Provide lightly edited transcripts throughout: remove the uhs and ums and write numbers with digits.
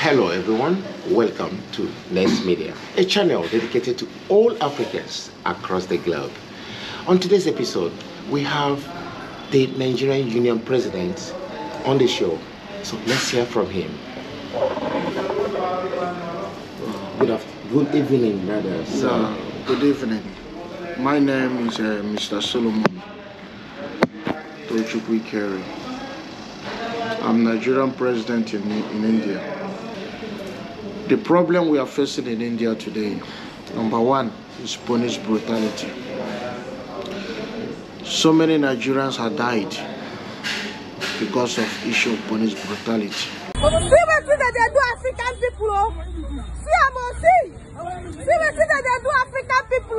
Hello everyone, welcome to Nest Media, a channel dedicated to all Africans across the globe. On today's episode, we have the Nigerian Union President on the show, so let's hear from him. Good evening, brothers. Good evening. My name is Mr. Solomon Tochukwi. I'm Nigerian president in India. The problem we are facing in India today, number one, is police brutality. So many Nigerians have died because of issue of police brutality. See what they do African people. See what they do African people.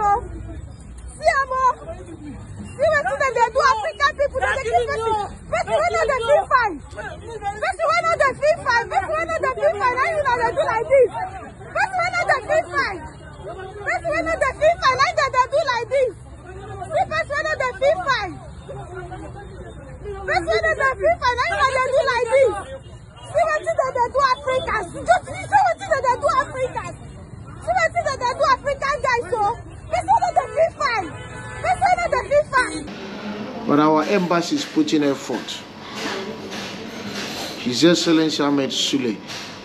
See what they do African people. They keep first one of the feel fine. First one of the feel fine. First one of the feel fine. Now you know they do like this. First one of the feel fine. First one of the feel fine. Now they do like this. See first one of the feel fine. First one of the feel fine. Now you know they do like this. See what they do Africans. Just see what they do Africans. See what they do African guys. So first one of the feel fine. First one of the feel fine. But our embassy is putting effort. His Excellency Ahmed Sule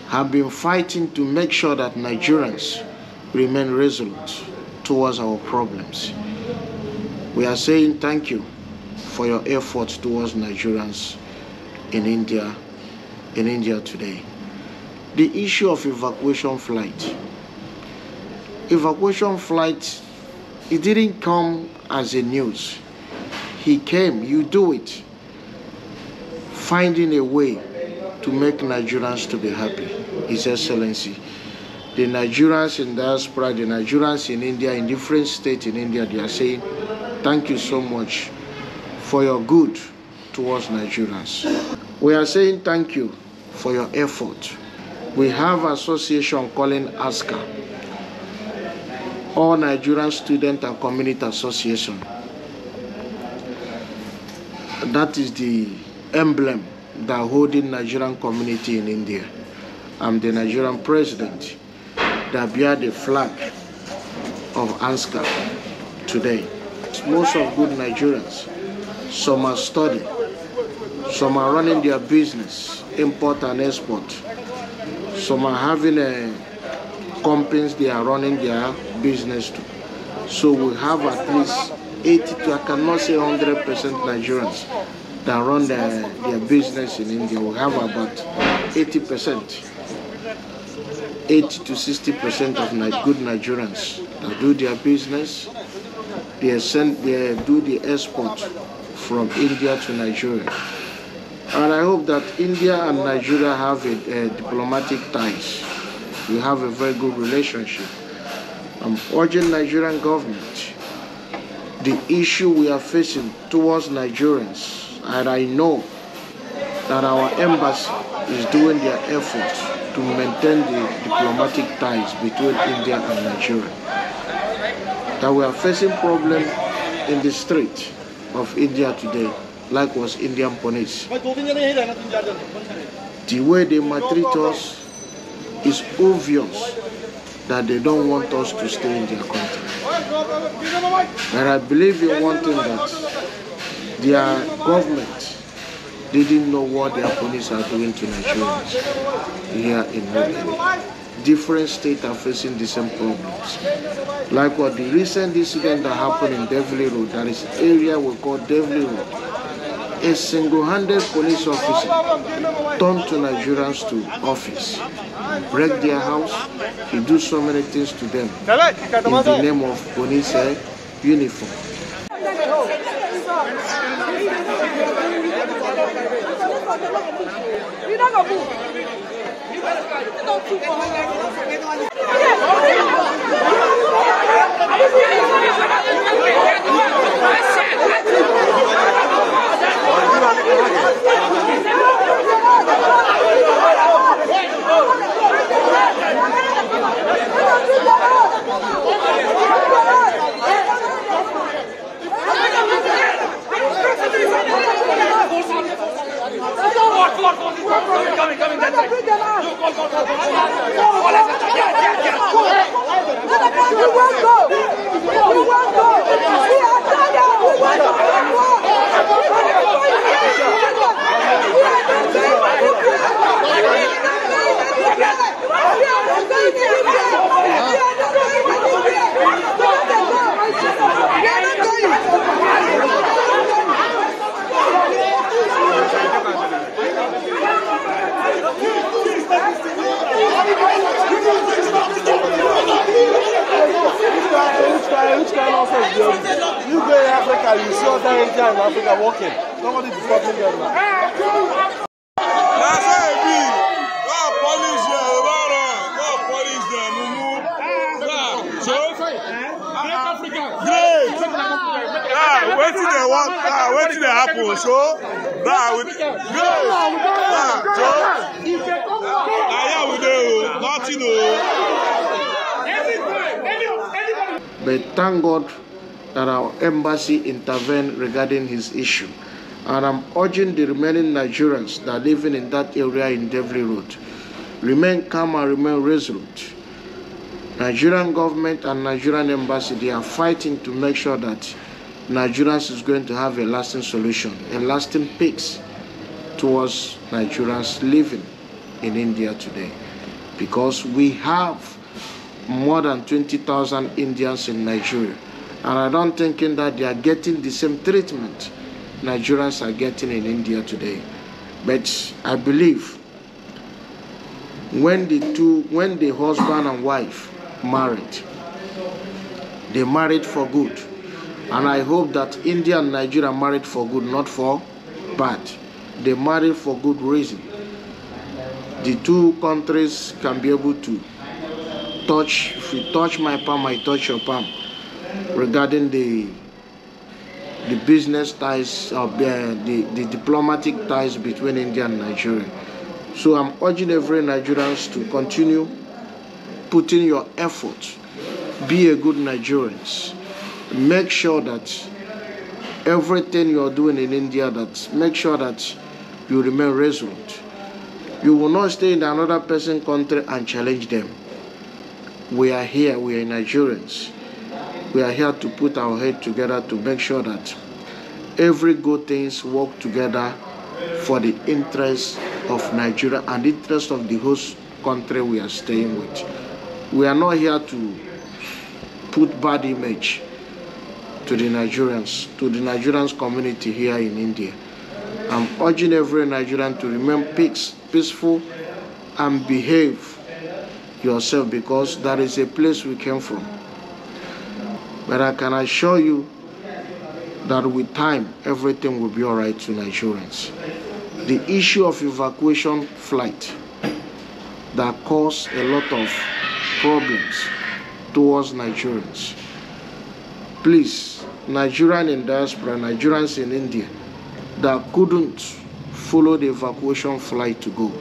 have been fighting to make sure that Nigerians remain resolute towards our problems. We are saying thank you for your effort towards Nigerians in India today. The issue of evacuation flight. Evacuation flight, it didn't come as a news. He came, you do it, finding a way to make Nigerians to be happy. His Excellency, the Nigerians in diaspora, the Nigerians in India, in different states in India, they are saying, thank you so much for your good towards Nigerians. We are saying thank you for your effort. We have an association calling ASCA, All Nigerian Student and Community Association. That is the emblem that holding Nigerian community in India. I'm the Nigerian president that bear the flag of ASCA today. Most of good Nigerians, some are studying, some are running their business, import and export. Some are having companies they are running their business to. So we have at least 80 to, I cannot say 100% Nigerians that run their business in India. We have about 80%, 80 to 60% of good Nigerians that do their business. They do the export from India to Nigeria. And I hope that India and Nigeria have a diplomatic ties. We have a very good relationship. I'm urging Nigerian government, the issue we are facing towards Nigerians, and I know that our embassy is doing their efforts to maintain the diplomatic ties between India and Nigeria. That we are facing problems in the street of India today, like was Indian police. The way they maltreat us is obvious that they don't want us to stay in their country. And I believe in one thing, that their government didn't know what their police are doing to Nigerians here in Nigeria. Different states are facing the same problems. Like what the recent incident that happened in Devli Road, that is area we call Devli Road. A single-handed police officer turned to Nigerians to office, break their house, he do so many things to them in the name of police uniform. Which kind of nonsense? You go in Africa, you see other Indians in Africa walking. Somebody is stopping them now. That's how it be. Go police them, go police them, Great. Waiting they want, waiting they happen. So, But thank God that our embassy intervened regarding his issue. And I'm urging the remaining Nigerians that are living in that area in Devley Road, remain calm and remain resolute. Nigerian government and Nigerian embassy, they are fighting to make sure that Nigerians is going to have a lasting solution, a lasting peace towards Nigerians living in India today. Because we have more than 20,000 Indians in Nigeria. And I don't think that they are getting the same treatment Nigerians are getting in India today. But I believe when the husband and wife married, they married for good. And I hope that India and Nigeria married for good, not for bad. They married for good reason. The two countries can be able to touch, if you touch my palm, I touch your palm, regarding the business ties, the diplomatic ties between India and Nigeria. So I'm urging every Nigerians to continue putting your effort, be a good Nigerians. Make sure that everything you're doing in India, make sure that you remain resolute. You will not stay in another person's country and challenge them. We are here, we are Nigerians. We are here to put our head together to make sure that every good things work together for the interest of Nigeria and the interest of the host country we are staying with. We are not here to put bad image to the Nigerians community here in India. I'm urging every Nigerian to remain peaceful and behave yourself, because that is a place we came from. But I can assure you that with time, everything will be all right to Nigerians. The issue of evacuation flight that caused a lot of problems towards Nigerians. Please, Nigerians in diaspora, Nigerians in India that couldn't follow the evacuation flight to go,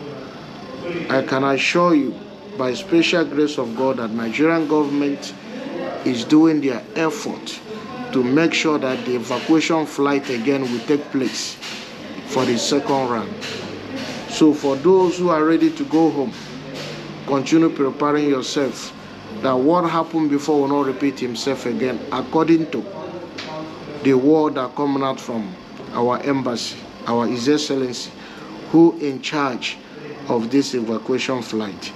I can assure you by special grace of God that Nigerian government is doing their effort to make sure that the evacuation flight again will take place for the second round. So for those who are ready to go home, continue preparing yourself that what happened before will not repeat himself again, according to the word that coming out from our embassy, our His Excellency, who in charge of this evacuation flight.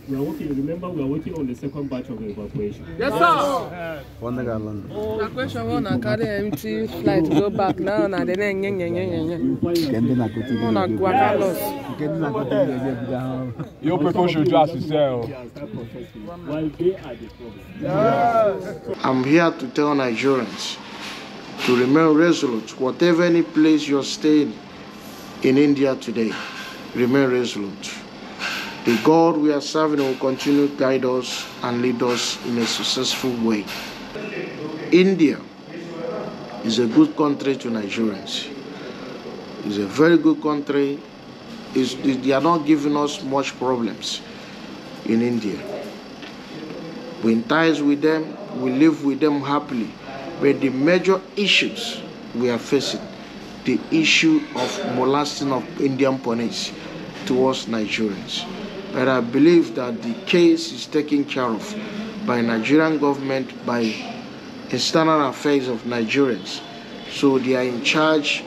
We are working, remember, we are working on the second batch of evacuation. Yes, sir. Evacuation one carry empty flight go back now and then you people should just sell. While they are the problem. I'm here to tell Nigerians to remain resolute. Whatever any place you're staying in India today, remain resolute. The God we are serving will continue to guide us and lead us in a successful way. India is a good country to Nigerians. It's a very good country. They are not giving us much problems in India. We're in ties with them, we live with them happily. But the major issues we are facing, the issue of molesting of Indian police, towards Nigerians. But I believe that the case is taken care of by Nigerian government, by external affairs of Nigerians. So they are in charge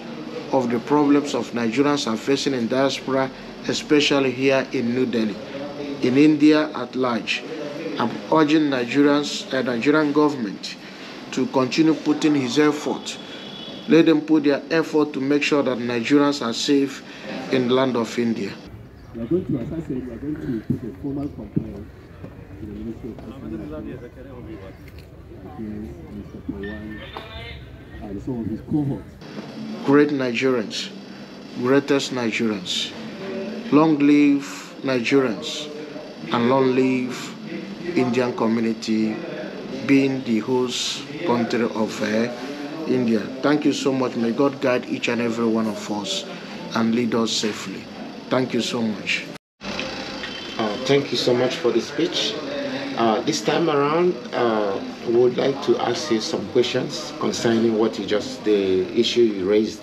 of the problems of Nigerians are facing in diaspora, especially here in New Delhi, in India at large. I'm urging Nigerian government to continue putting his effort. Let them put their effort to make sure that Nigerians are safe in the land of India. We are going to, as I said, we are going to put a formal complaint to the Ministry of Personnel against Mr. Pawan and some of his cohorts. Great Nigerians, greatest Nigerians. Long live Nigerians and long live Indian community being the host country of India. Thank you so much. May God guide each and every one of us and lead us safely. Thank you so much. Thank you so much for the speech. This time around, we would like to ask you some questions concerning what the issue you raised,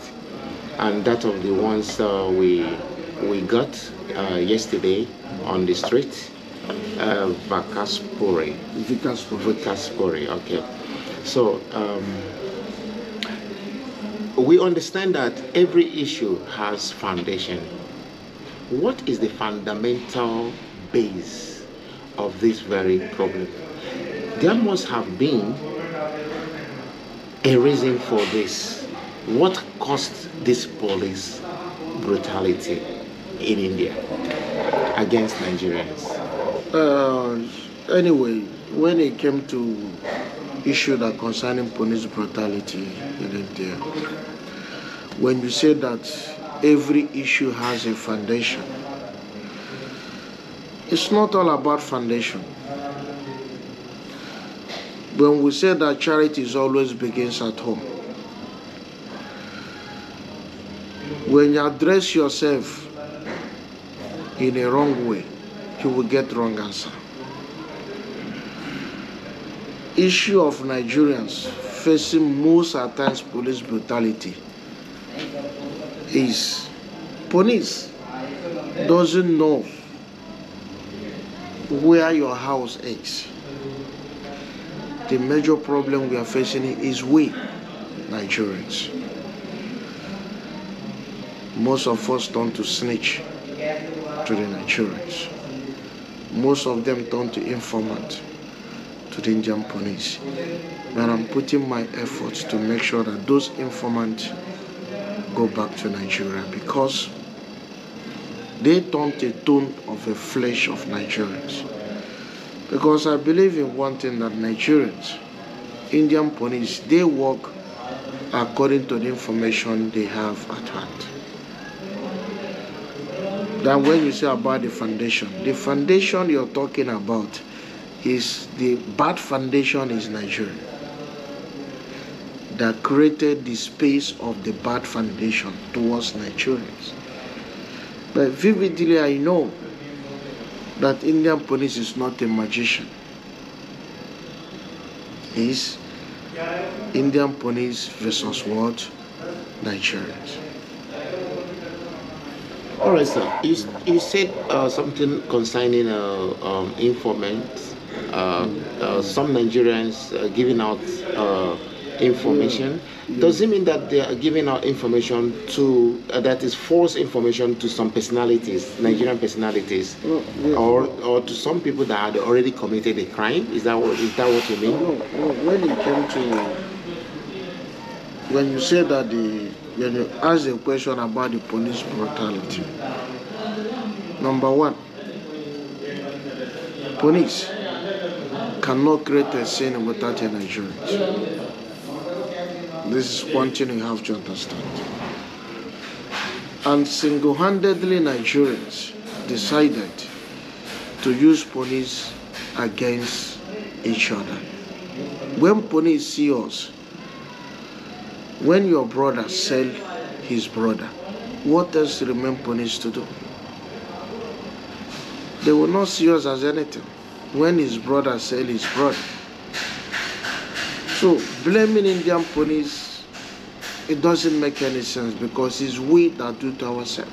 and that of the ones we got yesterday on the street, Vikaspuri. Okay. So we understand that every issue has foundation. What is the fundamental base of this very problem? There must have been a reason for this. What caused this police brutality in India against Nigerians? Anyway, when it came to issue that concerning police brutality in India, when you say that every issue has a foundation, it's not all about foundation. When we say that charity always begins at home, when you address yourself in a wrong way, you will get wrong answer. Issue of Nigerians facing most at times police brutality is police doesn't know where your house is. The major problem we are facing is we, Nigerians. Most of us turn to snitch to the Nigerians. Most of them turn to informant to the Indian police. But I'm putting my efforts to make sure that those informants go back to Nigeria, because they turn the tone of the flesh of Nigerians. Because I believe in one thing, that Nigerians, Indian police, they work according to the information they have at hand. Then when you say about the foundation you're talking about is the bad foundation is Nigeria that created the space of the bad foundation towards Nigerians. But vividly I know that Indian police is not a magician. It's Indian police versus what? Nigerians. All right, sir. You said something concerning informants. Some Nigerians giving out information. Does it mean that they are giving out information to that is false information to some personalities, Nigerian personalities, or to some people that had already committed a crime? Is that what you mean? No. When it came to, when you say that when you ask a question about the police brutality, number one, police cannot create a scene without a Nigerians. This is one thing you have to understand. And single-handedly Nigerians decided to use police against each other. When police see us, when your brother sell his brother, what else remain police to do? They will not see us as anything. When his brother sell his brother. So blaming Indian police, it doesn't make any sense, because it's we that do it ourselves.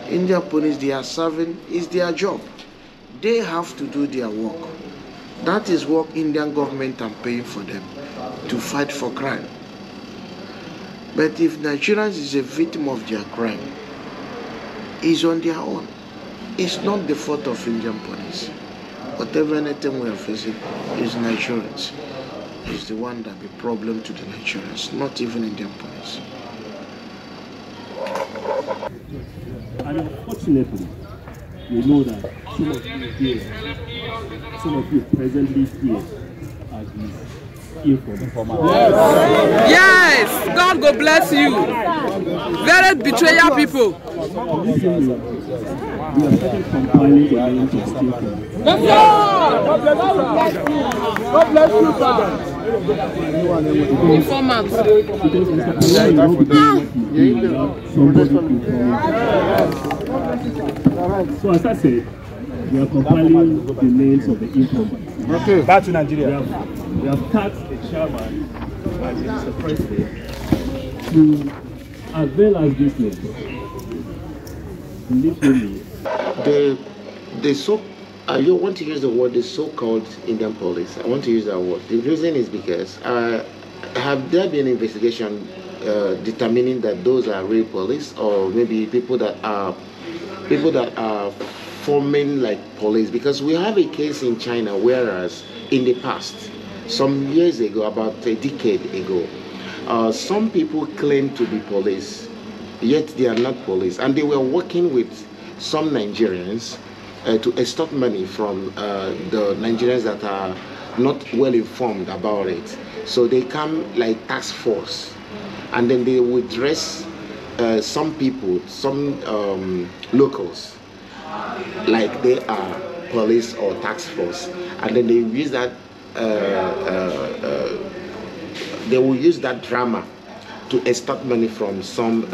Indian police, they are serving, is their job. They have to do their work. That is what Indian government are paying for them, to fight for crime. But if Nigerians is a victim of their crime, it's on their own. It's not the fault of Indian police. Whatever anything we are facing is Nigerians. It's the one that be problem to the Nigerians, not even Indian police. And unfortunately, we know that some of you here, some of you presently here are the informants. Yes, God go bless you. Very betrayal people. We are starting compiling the names of informants. God bless you, Father. Informants. So as I said, we are compiling the names of the informants. Okay, back to Nigeria. We have tasked the chairman and Mr. President to avail us this name. Literally. You want to use the word the so-called Indian police. I want to use that word. The reason is because have there been investigation determining that those are real police, or maybe people that are forming like police? Because we have a case in China, whereas in the past, some years ago, about a decade ago, some people claim to be police, yet they are not police, and they were working with some Nigerians to extort money from the Nigerians that are not well informed about it. So they come like task force, and then they would dress some people, some locals, like they are police or task force, and then they use that. They will use that drama to extort money from some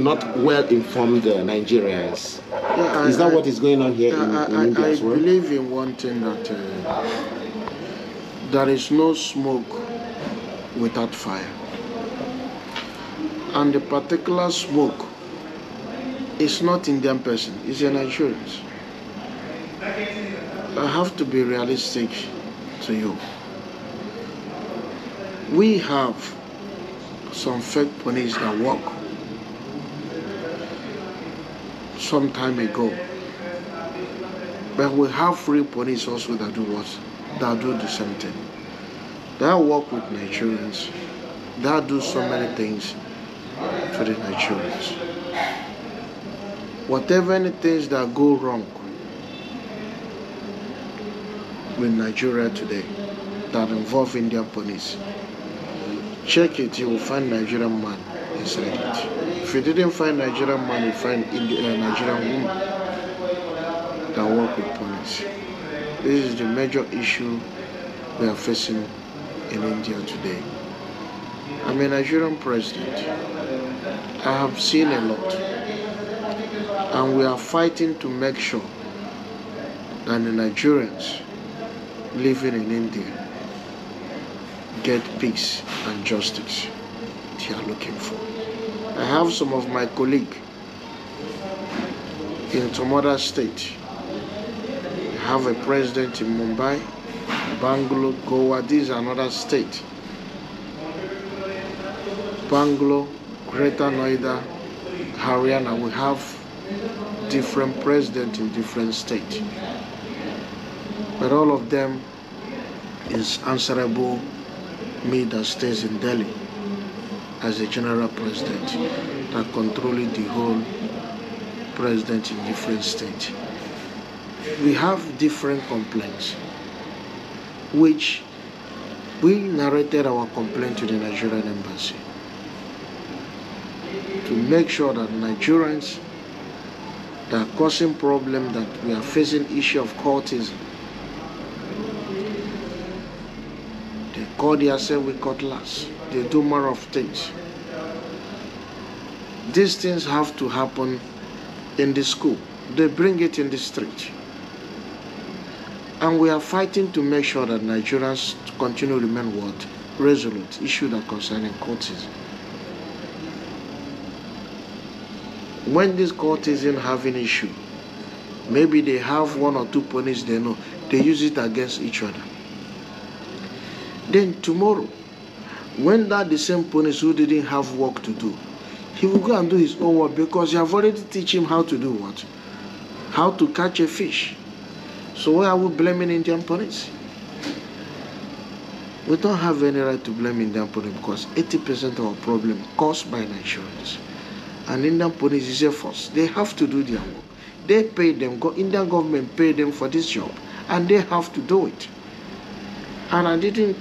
not well-informed Nigerians. Yeah, is that what is going on here in India as well? I believe in one thing, that there is no smoke without fire. And the particular smoke is not Indian person, it's a Nigerian. I have to be realistic to you. We have some fake police that work some time ago, but we have free police also that do what? That do the same thing. That work with Nigerians, that do so many things for the Nigerians. Whatever any things that go wrong with Nigeria today that involve Indian police, check it, you will find Nigerian man inside it. If you didn't find Nigerian man, you find Nigerian woman that work with police. This is the major issue we are facing in India today. I'm a Nigerian president. I have seen a lot. And we are fighting to make sure that the Nigerians living in India get peace and justice they are looking for. I have some of my colleagues in some other state. I have a president in Mumbai, Bangalore, Goa. These are another state. Bangalore, Greater Noida, Haryana. We have different presidents in different states. But all of them is answerable me that stays in Delhi as a general president that controlling the whole president in different states. We have different complaints, which we narrated our complaint to the Nigerian embassy to make sure that Nigerians that are causing problem, that we are facing issue of cultism, they call themselves with cutlass. They do more of things. These things have to happen in the school. They bring it in the street. And we are fighting to make sure that Nigerians continue to remain what? Resolute. Issues that concerning cultism. when these courtesans have an issue, maybe they have 1 or 2 police they know, they use it against each other. Then tomorrow, when that the same police who didn't have work to do, he will go and do his own work because you have already teach him how to do what? How to catch a fish. So why are we blaming Indian police? We don't have any right to blame Indian police because 80% of our problem caused by Nigerians. And Indian police is a force. They have to do their work. They pay them, Indian government pay them for this job, and they have to do it. And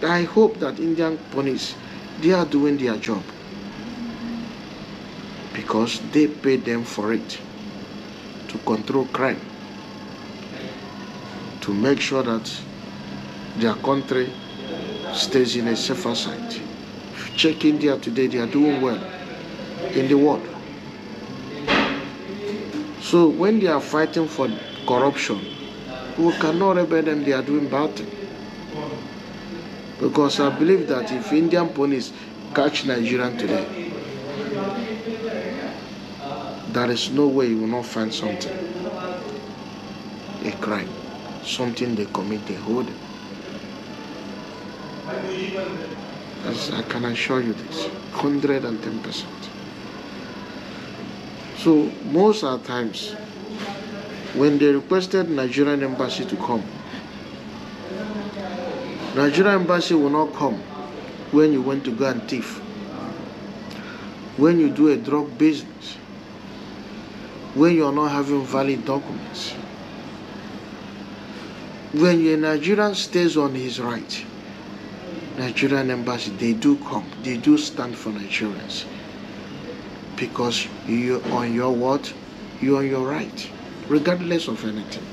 I hope that Indian police, they are doing their job because they pay them for it, to control crime, to make sure that their country stays in a safer side. Check India today, they are doing well in the world. So when they are fighting for corruption, we cannot rebel them, they are doing bad things. Because I believe that if Indian police catch Nigerian today, there is no way you will not find something, a crime, something they commit, they hold them. As I can assure you this, 110%. So most of the times, when they requested Nigerian embassy to come, Nigerian embassy will not come when you want to go and thief, when you do a drug business, when you are not having valid documents. When a Nigerian stays on his right, Nigerian embassy, they do come, they do stand for Nigerians. Because you're on your what? You're on your right, regardless of anything.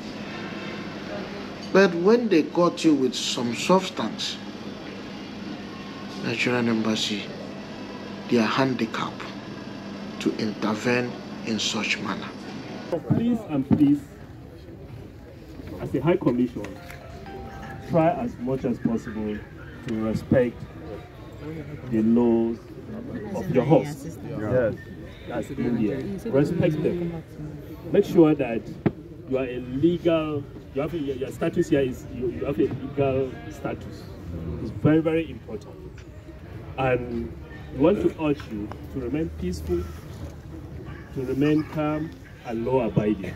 But when they got you with some substance, Nigerian embassy, they are handicapped to intervene in such manner. Please and please, as a High Commission, try as much as possible to respect the laws of your host. Yes, that's India. Respect them. Make sure that you are a legal, you have your status here is you have a legal status. It's very, very important. And we want to urge you to remain peaceful, to remain calm and law-abiding.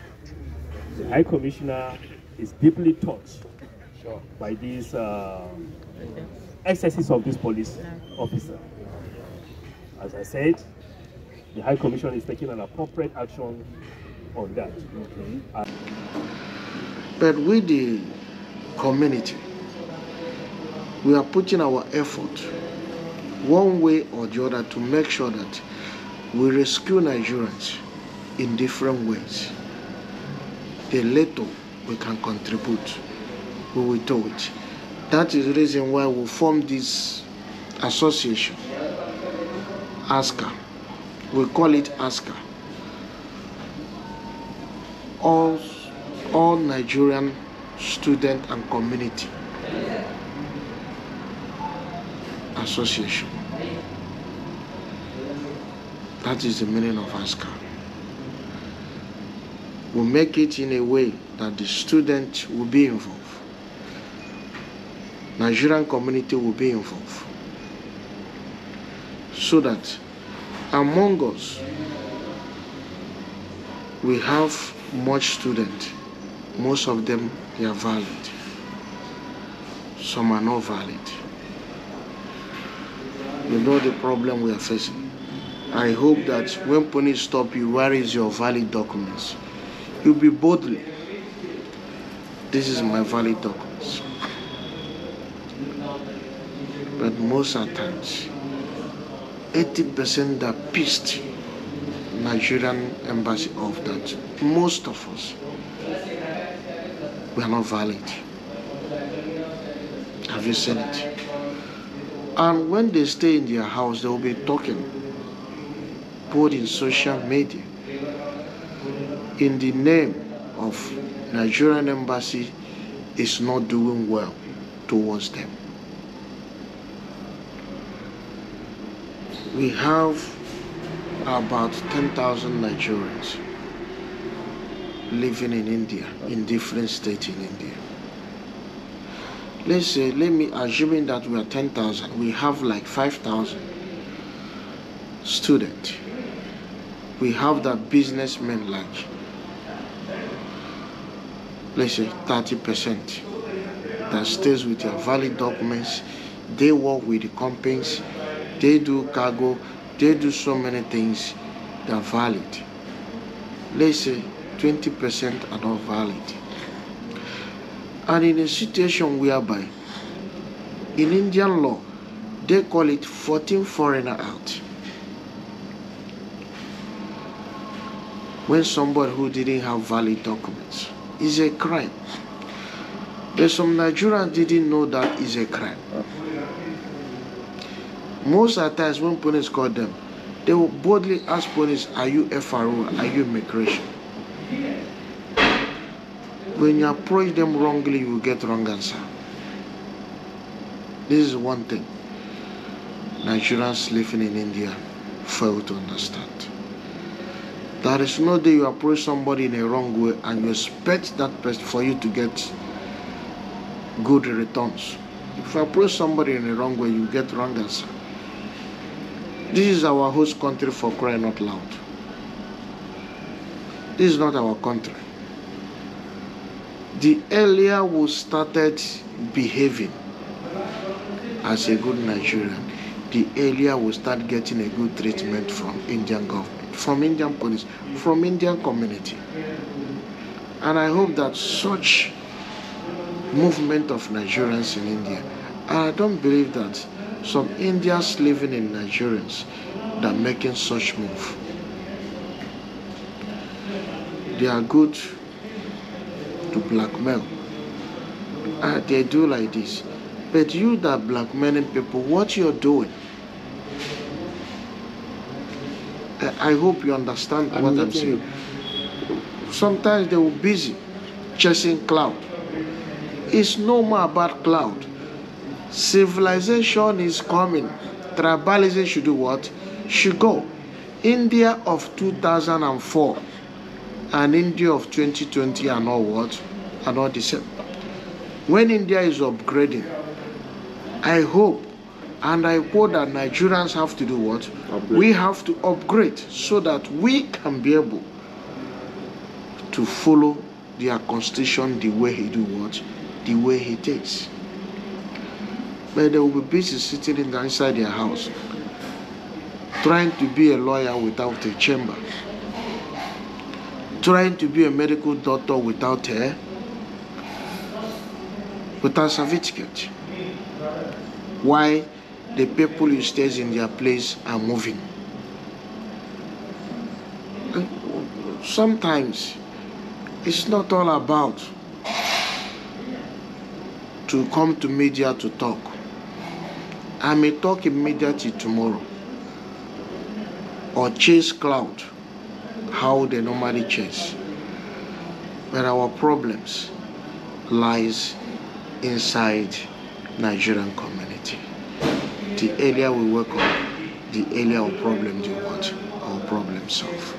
The High Commissioner is deeply touched by these excesses of this police officer. As I said, the High Commission is taking an appropriate action on that. Okay. But with the community, we are putting our effort one way or the other to make sure that we rescue Nigerians in different ways. The little we can contribute, we will do it. That is the reason why we formed this association, ASCA. We call it ASCA. All Nigerian Student and Community Association. That is the meaning of ASCA. We make it in a way that the student will be involved. Nigerian community will be involved. So that among us, we have much students. Most of them, they are valid. Some are not valid. You know the problem we are facing. I hope that when police stop you, where is your valid documents? You'll be boldly, this is my valid documents. But most of the times, 80% are pissed Nigerian embassy off that most of us, we are not valid. Have you seen it? And when they stay in their house, they will be talking, both in social media, in the name of Nigerian embassy is not doing well towards them. We have about 10,000 Nigerians living in India, in different states in India. Let's say, assuming that we are 10,000, we have like 5,000 students. We have that businessmen like, let's say 30% that stays with their valid documents. They work with the companies, they do cargo, they do so many things that are valid. Let's say 20% are not valid. And in a situation whereby, in Indian law, they call it 14 foreigner out. When somebody who didn't have valid documents is a crime. But some Nigerians didn't know that is a crime. Most of the times when police call them, they will boldly ask police, are you FRO, are you immigration? When you approach them wrongly, you will get wrong answer. This is one thing Nigerians living in India fail to understand. There is no day you approach somebody in a wrong way and you expect that person for you to get good returns. If you approach somebody in a wrong way, you get wrong answer. This is our host country, for crying out loud. This is not our country. The earlier we started behaving as a good Nigerian, the earlier we start getting a good treatment from Indian government, from Indian police, from Indian community. And I hope that such movement of Nigerians in India, and I don't believe that some Indians living in Nigerians that are making such move. They are good to blackmail. And they do like this. But you that blackmailing people, what you're doing? I hope you understand what I'm saying. Sometimes they were busy chasing cloud. It's no more about cloud. Civilization is coming. Tribalism should do what? Should go. India of 2004 and India of 2020 are not what? Are not the same. When India is upgrading, I hope and I quote that Nigerians have to do what? Upgrade. We have to upgrade so that we can be able to follow their constitution the way he do what? The way he takes. But they will be busy sitting inside their house, trying to be a lawyer without a chamber, trying to be a medical doctor without a certificate. Why the people who stays in their place are moving. And sometimes it's not all about to come to media to talk. I may talk in media till tomorrow or chase cloud how they normally chase. But our problems lies inside Nigerian community. The earlier we work on, the earlier our problem do what? Our problem solve.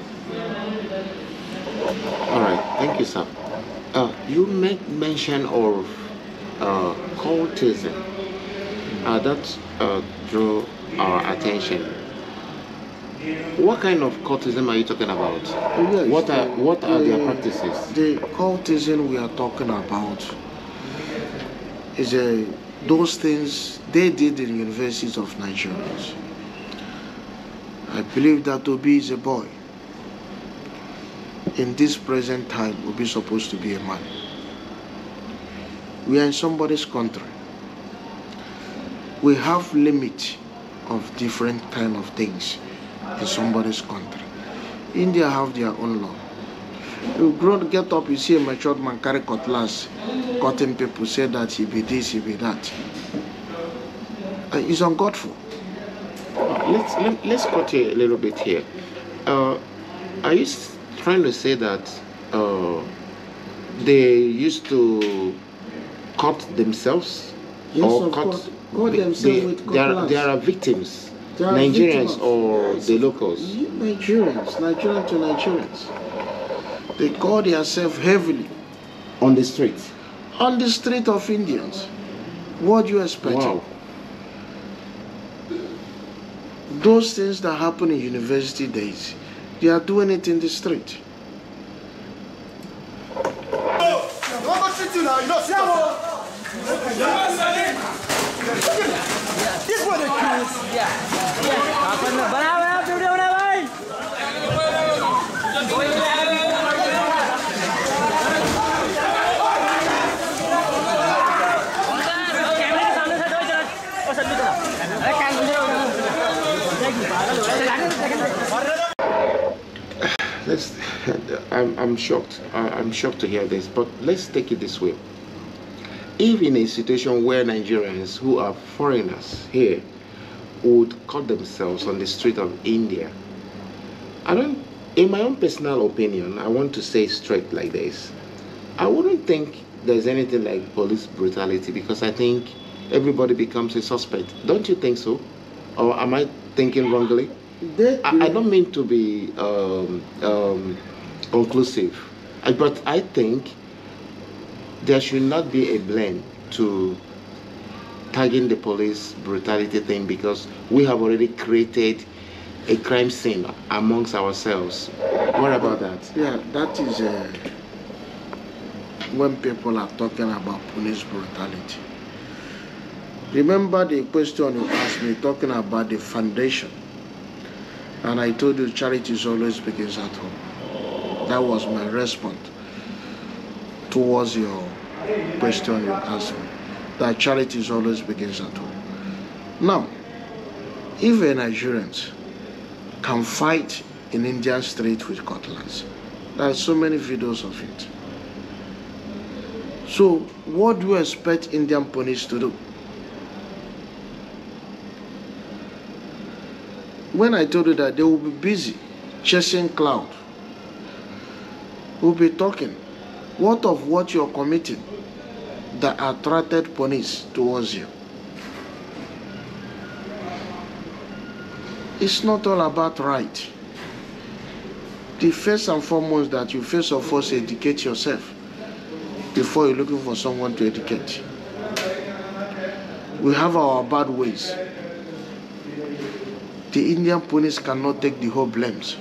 All right, thank you, sir. You make mention of cultism. That drew our attention. What kind of cultism are you talking about? Yes, what are their practices? The cultism we are talking about is those things they did in universities of Nigerians. I believe that Obi is a boy. In this present time, Obi is supposed to be a man. We are in somebody's country. We have limit of different kind of things in somebody's country. India have their own law. You get up, you see a matured man carry cutlass, cutting people, say that he be this, he be that. It's uncalled for. Let's cut a little bit here. Are you trying to say that they used to cut themselves? Yes, or of cut course. Cut themselves with cutlass. There are victims. Nigerians or the locals? Nigerians, Nigerian to Nigerians. They call themselves heavily On the streets? on the street of Indians. What do you expect? Wow. Those things that happen in university days, they are doing it in the street. This one is I'm shocked. I'm shocked to hear this, but let's take it this way. If in a situation where Nigerians who are foreigners here would cut themselves on the street of India, in my own personal opinion, I want to say straight like this, I wouldn't think there's anything like police brutality, because I think everybody becomes a suspect. Don't you think so? Or am I thinking wrongly? I don't mean to be conclusive, but I think there should not be a blame to tagging the police brutality thing, because we have already created a crime scene amongst ourselves. What about that? Yeah, that is when people are talking about police brutality. Remember the question you asked me talking about the foundation, and I told you charity always begins at home. That was my response towards your question you asked me, that charity always begins at home. Now, if a Nigerians can fight in Indian street with cutlass, there are so many videos of it. So what do you expect Indian police to do? When I told you that they will be busy chasing cloud, we'll be talking, what of what you're committing that attracted police towards you? It's not all about right. The first and foremost that you first of all educate yourself before you're looking for someone to educate. We have our bad ways. The Indian police cannot take the whole blames,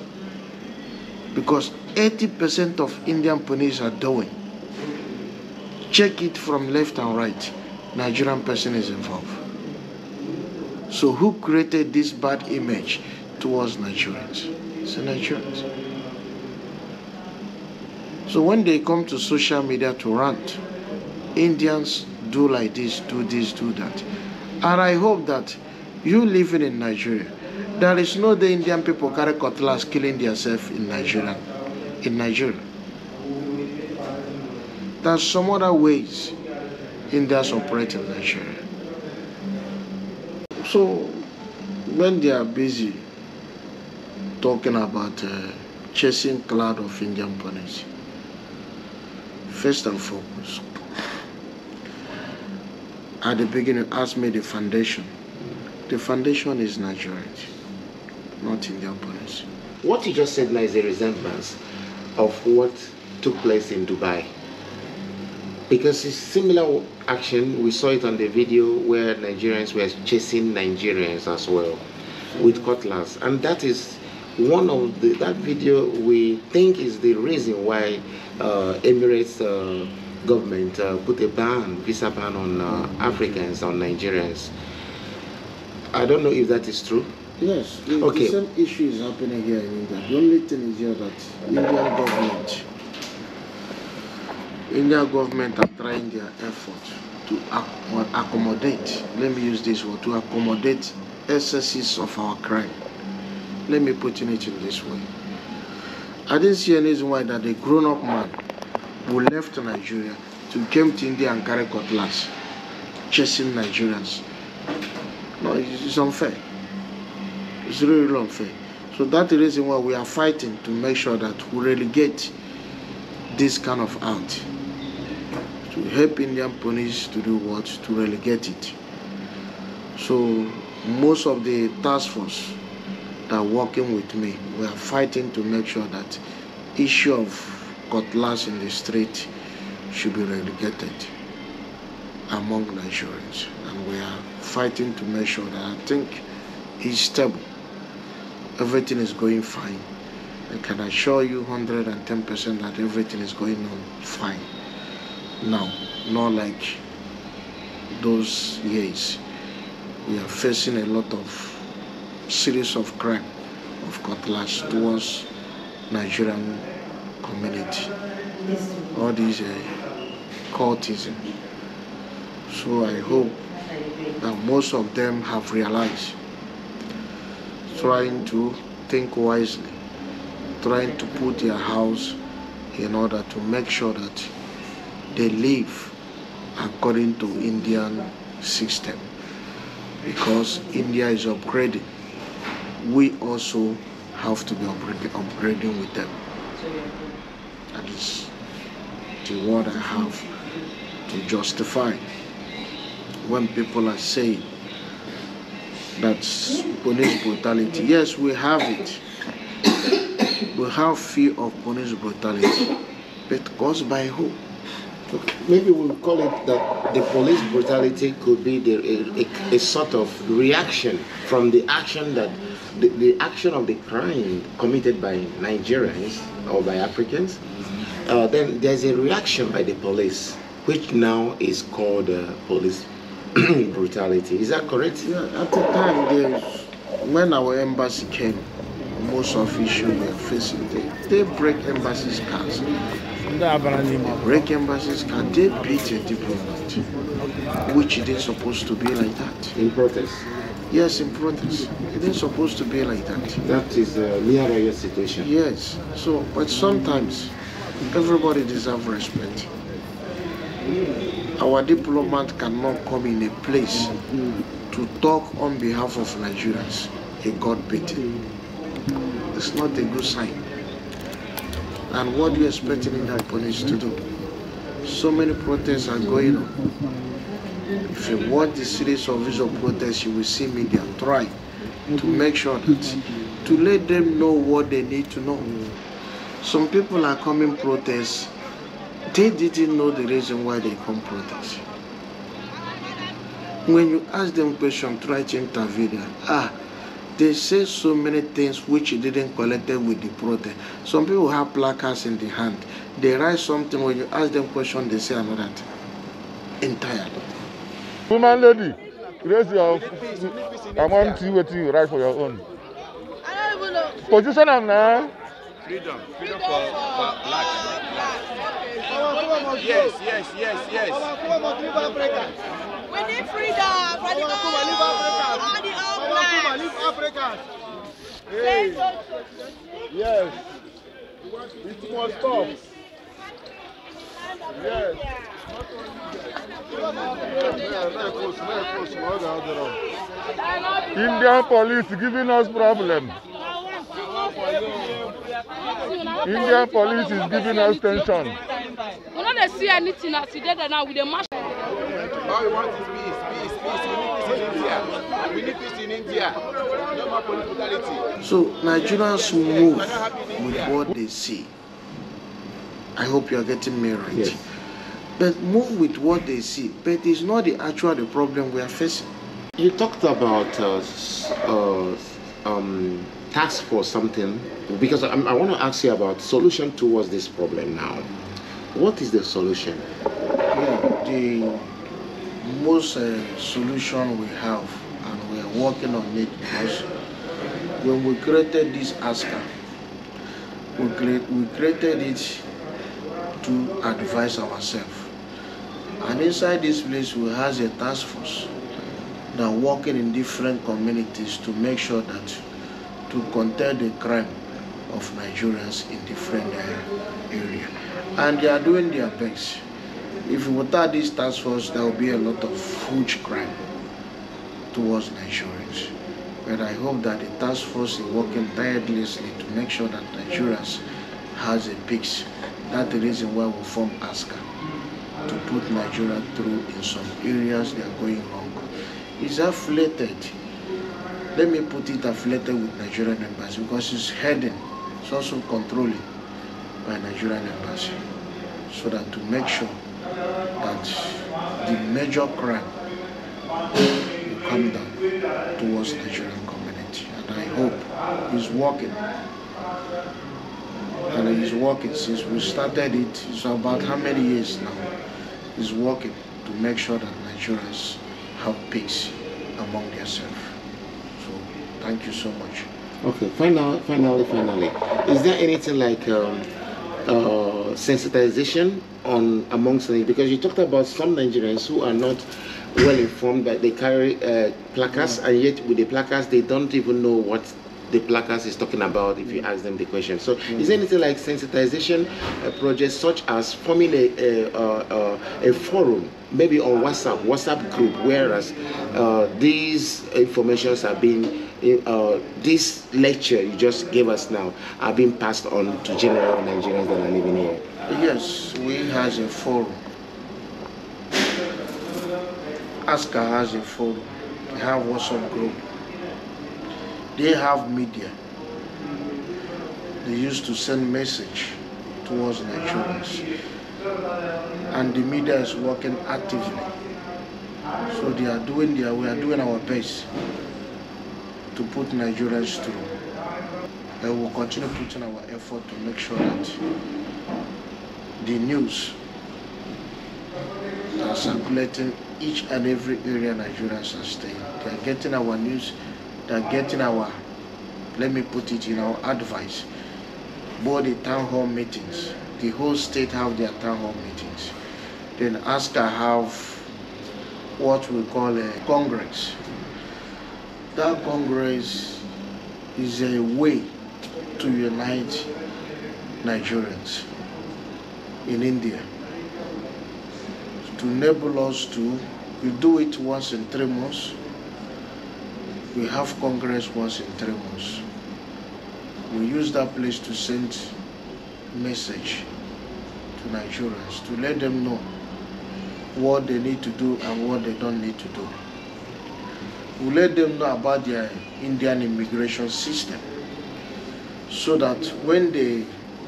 because 80% of Indian police are doing. Check it from left and right. Nigerian person is involved. So who created this bad image towards Nigerians? It's the Nigerians. So when they come to social media to rant, Indians do like this, do that. And I hope that you living in Nigeria, there is no day Indian people carry cutlass killing themselves in Nigeria. There's some other ways Indians operate in Nigeria. So when they are busy talking about chasing cloud of Indian police, first and foremost, at the beginning, ask me the foundation. The foundation is Nigerians, not Indian police. What you just said now is a resemblance of what took place in Dubai. Because it's similar action, we saw it on the video where Nigerians were chasing Nigerians as well with cutlass. And that is one of that video we think is the reason why Emirates government put a visa ban on Africans, on Nigerians. I don't know if that is true. Yes, okay. The same issue is happening here in India. The only thing is here that Indian government are trying their effort to accommodate, let me use this word, to accommodate excesses of our crime. Let me put it in this way. I didn't see any reason why that a grown-up man who left Nigeria to come to India and carry cutlass, chasing Nigerians. No, it's unfair. It's really unfair. So that's the reason why we are fighting to make sure that we relegate this kind of act, to help Indian police to do what? To relegate it. So most of the task force that are working with me, we are fighting to make sure that issue of cutlass in the street should be relegated among Nigerians. And we are fighting to make sure that I think it's stable. Everything is going fine. I can assure you 110% that everything is going on fine. Now, not like those years. We are facing a lot of series of crime of cutlass towards Nigerian community. All these cultism. So I hope that most of them have realized, trying to think wisely, trying to put their house in order to make sure that they live according to Indian system. Because India is upgrading, we also have to be upgrading with them. That is the word I have to justify when people are saying that's police brutality. Yes, we have it. We have fear of police brutality, but caused by who? Maybe we'll call it that the police brutality could be a sort of reaction from the action that the action of the crime committed by Nigerians or by Africans. Then there's a reaction by the police, which now is called police brutality. Is that correct? Yeah, at the time, when our embassy came, most of the issues we are facing, they break embassies' cars. They break embassies' cars. They beat a diplomat, which it ain't supposed to be like that. In protest? Yes, in protest. It ain't supposed to be like that. That is a near situation. Yes. So, but sometimes everybody deserves respect. Our diplomat cannot come in a place to talk on behalf of Nigerians. He got beaten. It's not a good sign. And what do you expect Indian police to do? So many protests are going on. If you watch the series of visual protests, you will see media try to make sure that, to let them know what they need to know. Some people are coming protest. They didn't know the reason why they come protest. When you ask them questions, try to intervene. They say so many things which you didn't collect with the protest. Some people have placards in the hand. They write something, when you ask them questions, they say another thing. Entirely. Woman lady, raise your I want you to write for your own. I don't even know. Position am now. Freedom for blacks. Yes. We need freedom for the all blacks. Hey. Yes. It must stop. Yes. Indian police giving us problem. Indian police is giving us tension. We don't see anything as we did now with the march. All we want is peace. We need peace in India. No more police brutality. So Nigerians move with what they see. I hope you are getting me right. Yes. But move with what they see. But it's not the problem we are facing. You talked about task force something, because I want to ask you about solution towards this problem now. What is the solution? Yeah, the most solution we have, and we are working on it, because when we created this ASCA, we created it to advise ourselves. And inside this place, we have a task force that are working in different communities to make sure that to contain the crime of Nigerians in different areas. And they are doing their best. If without this task force, there will be a lot of huge crime towards Nigerians. But I hope that the task force is working tirelessly to make sure that Nigerians has a peace. That's the reason why we formed ASCA, to put Nigeria through in some areas they are going wrong. It's affiliated let me put it, affiliated with Nigerian embassy, because it's heading, it's also controlling by Nigerian embassy, so that to make sure that the major crime will come down towards Nigerian community. And I hope it's working. And it is working since we started it. It's about how many years now? It's working to make sure that Nigerians have peace among themselves. So thank you so much. Okay, finally, is there anything like sensitization on amongst the, because you talked about some Nigerians who are not well informed, that they carry placards, and yet with the placards they don't even know what the placards is talking about if you ask them the question. So is there anything like sensitization projects, such as forming a forum, maybe on WhatsApp group, whereas these informations are being, this lecture you just gave us now are being passed on to general Nigerians that are living here? Yes, we have a forum. ASCA has a forum. We have WhatsApp group. They have media. They used to send message towards Nigerians, and the media is working actively. So they are doing we are doing our best to put Nigerians through. And we will continue putting our effort to make sure that the news are circulating each and every area Nigerians are staying. They are getting our news. They are getting our, let me put it, advice. Both the town hall meetings, the whole state have their town hall meetings. Then ASCA have what we call a congress. That congress is a way to unite Nigerians in India, to enable us to, we do it once in 3 months. We have Congress once in 3 months. We use that place to send message to Nigerians, to let them know what they need to do and what they don't need to do. We let them know about their Indian immigration system, so that when they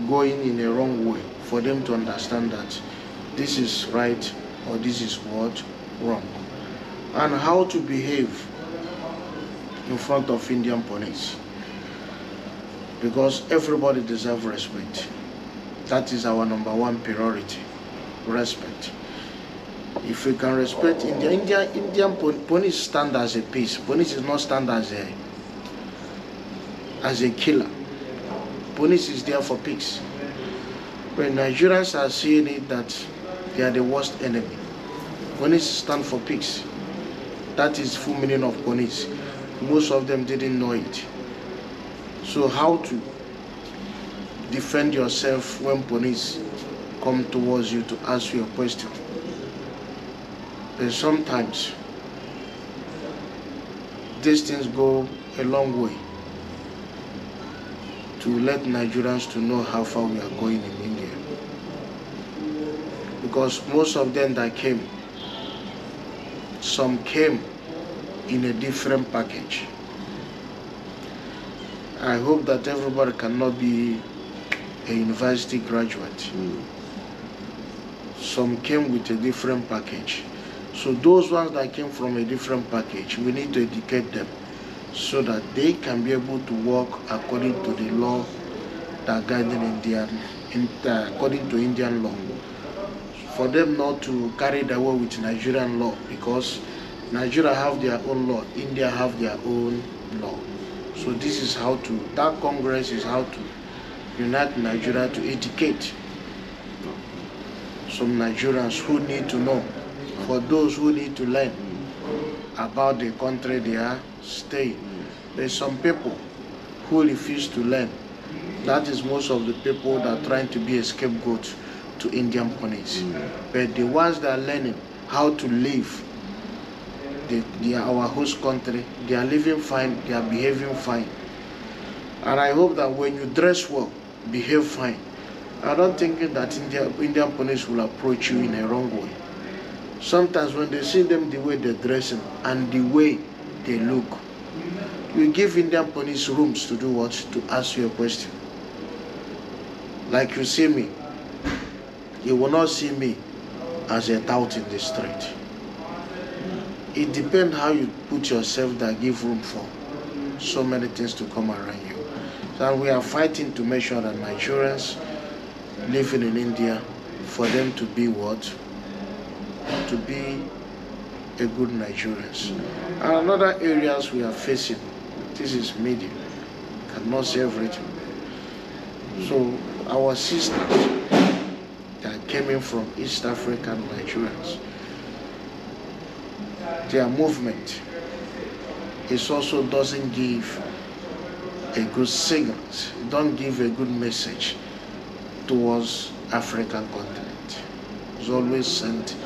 go in a wrong way, for them to understand that this is right or this is what wrong, and how to behave in front of Indian police, because everybody deserves respect. That is our #1 priority, respect. If we can respect Indian police stand as a peace. Police is not stand as a killer. Police is there for peace. When Nigerians are seeing it that they are the worst enemy, police stand for peace. That is full meaning of police. Most of them didn't know it. So how to defend yourself when police come towards you to ask you a question? But sometimes these things go a long way to let Nigerians to know how far we are going in India. Because most of them that came, some came in a different package. I hope that everybody cannot be a university graduate. Some came with a different package. So those ones that came from a different package, we need to educate them so that they can be able to work according to the law that guides according to Indian law. For them not to carry the way with Nigerian law, because Nigeria have their own law, India have their own law. So this is how to, that Congress is how to unite Nigeria, to educate some Nigerians who need to know, for those who need to learn about the country they are staying. There's some people who refuse to learn. That is most of the people that are trying to be a scapegoat to Indian police. But the ones that are learning how to live our host country, they are living fine, they are behaving fine. And I hope that when you dress well, behave fine, I don't think that Indian police will approach you in a wrong way. Sometimes when they see them, the way they're dressing and the way they look, You give Indian police rooms to do what? To ask you a question. Like you see me, you will not see me as a tout in the street. It depends how you put yourself that give room for so many things to come around you. So we are fighting to make sure that Nigerians living in India, for them to be what? To be a good Nigerians. And another areas we are facing, this is media, cannot say everything. So our sisters that came in from East African Nigerians, their movement is also doesn't give a good signal, it don't give a good message towards African continent. It's always sent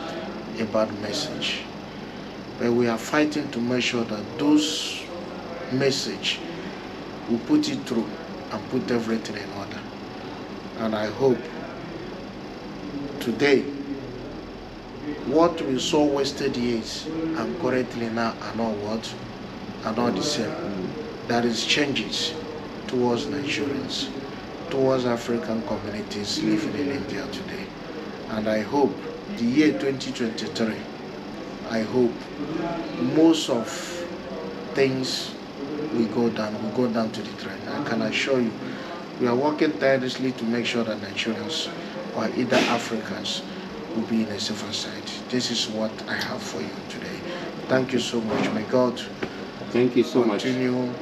a bad message. But we are fighting to make sure that those message will put it through and put everything in order. And I hope today what we saw wasted years and currently now are not what? Are not the same. That is changes towards Nigerians, towards African communities living in India today. And I hope the year 2023, I hope most of things will go down to the trend. I can assure you, we are working tirelessly to make sure that Nigerians or either Africans will be in a safer side. This is what I have for you today. Thank you so much. May God thank you so continue much.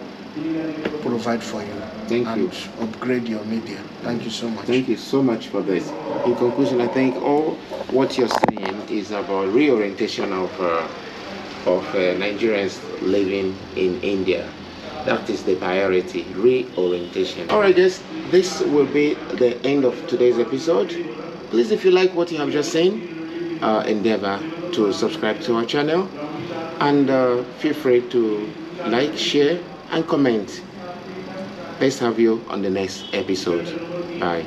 Provide for you. Thank and you. Upgrade your media. Thank you so much. Thank you so much for this. In conclusion, I think all what you're saying is about reorientation of Nigerians living in India. That is the priority, reorientation. All right, guys, this will be the end of today's episode. Please, if you like what you have just seen, endeavor to subscribe to our channel, and feel free to like, share, and comment. Let's have you on the next episode. Bye.